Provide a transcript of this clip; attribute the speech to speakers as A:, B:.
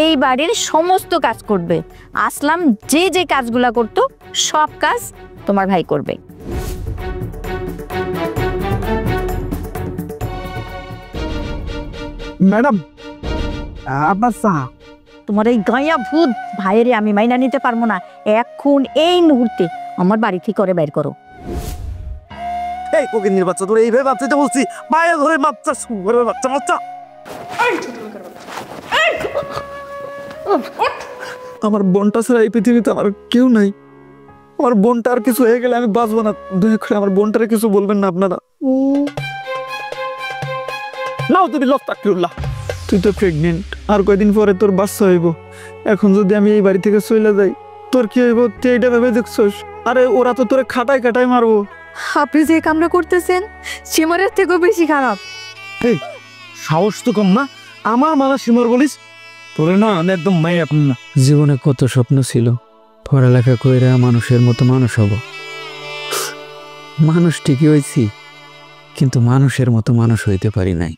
A: এই বাড়ির সমস্ত কাজ করবে। আসলাম যে যে কাজগুলা করতো সব কাজ তোমার ভাই করবে।
B: ম্যাডাম আপনার চা।
A: তোমার এই গায়া ভূত ভাইয়েরে আমি মাইনা নিতে পারবো না। এখন এই মুহূর্তে আমার বাড়ি থেকে করে বের করো।
B: এই কোকিনির বাচ্চা, তোর এইভাবে বাচ্চাটা বলছি, পায়ে ধরে বাচ্চা শুরু বাচ্চা বাচ্চা। আমার বোনটা ছাড়া এই পৃথিবীতে আমার কেউ নাই। আমার বোনটা আর কিছু হয়ে গেলে আমি বাঁচবো না। দয়া করে আমার বোনটারে কিছু বলবেন না আপনারা। নাও তুমি লফতাকিউল্লাহ, তুই তো প্রেগনেন্ট, আর কয়দিন পরে তোর বাচ্চা হইব। এখন যদি আমি এই বাড়ি থেকে চলে যাই তোর কি হইব তুই এইটা ভেবে দেখছস? আরে ওরা তো তোরে খাটায় খাটায় মারবো।
A: আপনি যে কামটা করতেছেন সীমারের থেকেও বেশি খারাপ।
B: এই সাহস তো কম না, আমার মানা সীমার বলিস? তোরে না একদম মাই আপনি না। জীবনে কত স্বপ্ন ছিল, পড়ালেখা কইরা মানুষের মতো মানুষ হব। মানুষ ঠিকই হয়েছি, কিন্তু মানুষের মতো মানুষ হইতে পারি নাই।